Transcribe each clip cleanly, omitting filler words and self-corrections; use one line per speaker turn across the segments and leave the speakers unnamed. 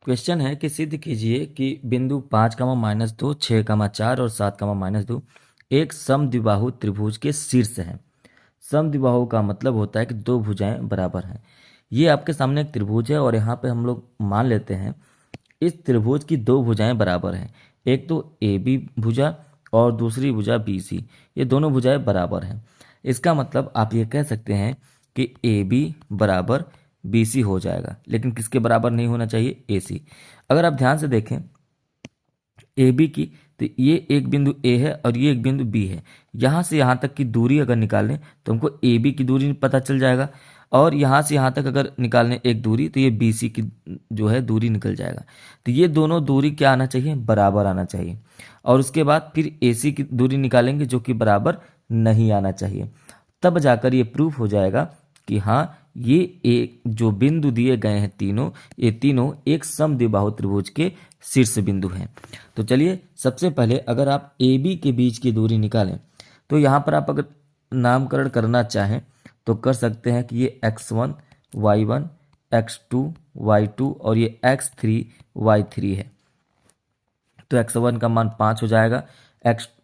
Question है कि सिद्ध कीजिए कि बिंदु 5, -2, 6, 4 और 7, -2 एक समद्विबाहु त्रिभुज के शीर्ष हैं। समद्विबाहु का मतलब होता है कि दो भुजाएं बराबर हैं। ये आपके सामने एक त्रिभुज है और यहाँ पे हम लोग मान लेते हैं इस त्रिभुज की दो भुजाएं बराबर हैं। एक तो ए बी भुजा और दूसरी भुजा बी सी, ये दोनों भुजाएं बराबर हैं। इसका मतलब आप ये कह सकते हैं कि ए बी बराबर बी सी हो जाएगा, लेकिन किसके बराबर नहीं होना चाहिए? ए सी। अगर आप ध्यान से देखें ए बी की, तो ये एक बिंदु ए है और ये एक बिंदु बी है। यहाँ से यहाँ तक की दूरी अगर निकालें तो हमको ए बी की दूरी पता चल जाएगा, और यहाँ से यहाँ तक अगर निकालें एक दूरी तो ये बी सी की जो है दूरी निकल जाएगा। तो ये दोनों दूरी क्या आना चाहिए? बराबर आना चाहिए। और उसके बाद फिर ए सी की दूरी निकालेंगे जो कि बराबर नहीं आना चाहिए। तब जाकर ये प्रूफ हो जाएगा कि हाँ, ये एक जो बिंदु दिए गए हैं तीनों, ये तीनों एक समद्विबाहु त्रिभुज के शीर्ष बिंदु हैं। तो चलिए सबसे पहले अगर आप ए बी के बीच की दूरी निकालें तो यहाँ पर आप अगर नामकरण करना चाहें तो कर सकते हैं कि ये x1 y1 x2 y2 और ये x3 y3 है। तो x1 का मान 5 हो जाएगा,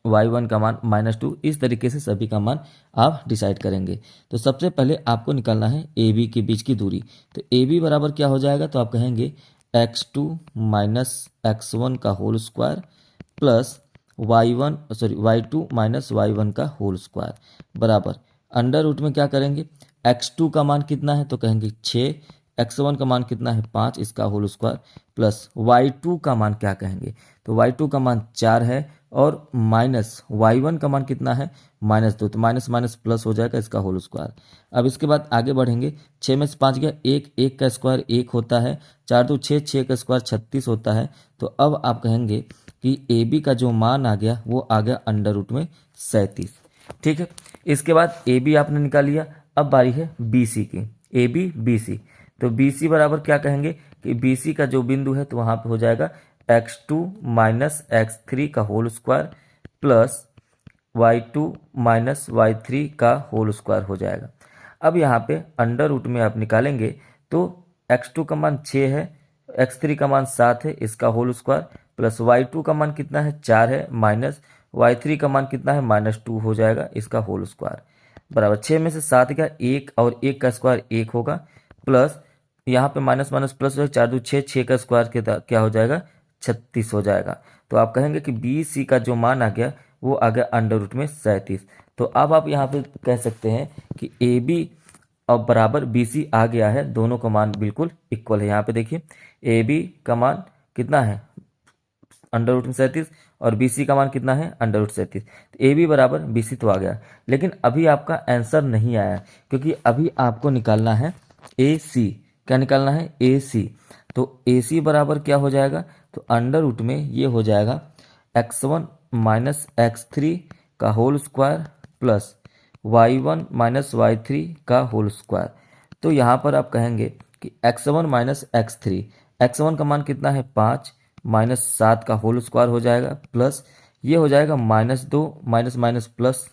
y1 का मान -2। इस तरीके से सभी का मान आप डिसाइड करेंगे। तो सबसे पहले आपको निकालना है ए बी के बीच की दूरी। तो ए बी बराबर क्या हो जाएगा? तो आप कहेंगे x2 - x1 का whole square plus y2 - y1 का होल स्क्वायर बराबर अंडर रूट में क्या करेंगे? x2 का मान कितना है? तो कहेंगे 6, x1 का मान कितना है? 5, इसका होल स्क्वायर प्लस y2 का मान क्या कहेंगे? तो y2 का मान 4 है और माइनस y1 का मान कितना है? -2। तो माइनस माइनस प्लस हो जाएगा, इसका होल स्क्वायर। अब इसके बाद आगे बढ़ेंगे। 6 में से 5 गया, 1 का स्क्वायर 1 होता है, 4 2 6, 6 का स्क्वायर 36 होता है। तो अब आप कहेंगे कि ए बी का जो मान आ गया वो आ गया अंडर रूट में 37। ठीक है, इसके बाद ए बी आपने निकाल लिया। अब बारी है बी सी की, ए बी बी सी। तो बी सी बराबर क्या कहेंगे कि बी सी का जो बिंदु है तो वहाँ पे हो जाएगा x2 - x3 का whole square plus y2 - y3 का होल स्क्वायर हो जाएगा। अब यहाँ पे अंडर रूट में आप निकालेंगे तो x2 का मान 6 है, x3 का मान 7 है, इसका होल स्क्वायर प्लस y2 का मान कितना है? 4 है, माइनस y3 का मान कितना है? -2 हो जाएगा, इसका होल स्क्वायर बराबर 6 में से 7 गया 1 और 1 का स्क्वायर 1 होगा प्लस यहाँ पे माइनस माइनस प्लस हो, 4 2 6, 6 का स्क्वायर क्या हो जाएगा? 36 हो जाएगा। तो आप कहेंगे कि बी सी का जो मान आ गया वो आ गया अंडर रूट में 37। तो अब आप यहाँ पे कह सकते हैं कि ए बी और बराबर बी सी आ गया है, दोनों का मान बिल्कुल इक्वल है। यहाँ पे देखिए ए बी का मान कितना है? अंडर रूट में 37 और बी सी का मान कितना है? Under root 37। तो ए बी बराबर बी सी तो आ गया, लेकिन अभी आपका आंसर नहीं आया क्योंकि अभी आपको निकालना है ए सी। क्या निकालना है? ए सी। तो ए सी बराबर क्या हो जाएगा? तो अंडर रूट में ये हो जाएगा x1 - x3 का whole square plus y1 - y3 का होल स्क्वायर। तो यहाँ पर आप कहेंगे कि x1 - x3, x1 का मान कितना है? 5 -7 का होल स्क्वायर हो जाएगा प्लस ये हो जाएगा -2 माइनस माइनस प्लस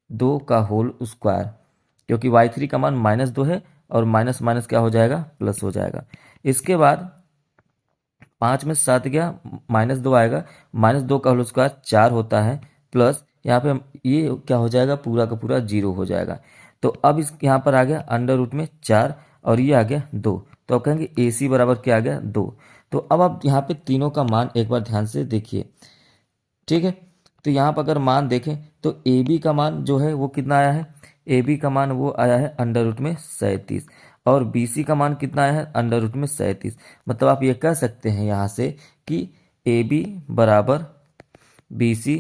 2 का होल स्क्वायर, क्योंकि y3 का मान -2 है और माइनस माइनस क्या हो जाएगा? प्लस हो जाएगा। इसके बाद 5 में 7 गया, -2 आएगा, -2 का होल स्क्वायर 4 होता है प्लस यहाँ पे ये क्या हो जाएगा? पूरा का पूरा 0 हो जाएगा। तो अब इस यहाँ पर आ गया अंडर रूट में 4 और ये आ गया 2। तो आप कहेंगे ए सी बराबर क्या आ गया? 2। तो अब आप यहाँ पे तीनों का मान एक बार ध्यान से देखिए। ठीक है, तो यहाँ पर अगर मान देखें तो ए बी का मान जो है वो कितना आया है? ए बी का मान वो आया है अंडर रूट में 37 और बी सी का मान कितना आया है? अंडर रूट में 37। मतलब आप ये कह सकते हैं यहाँ से कि ए बी बराबर B C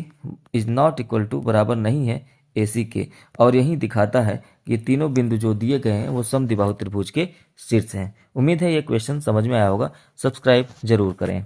is not equal to बराबर नहीं है ए सी के। और यही दिखाता है कि ये तीनों बिंदु जो दिए गए हैं वो समद्विबाहु त्रिभुज के शीर्ष हैं। उम्मीद है ये क्वेश्चन समझ में आया होगा। सब्सक्राइब जरूर करें।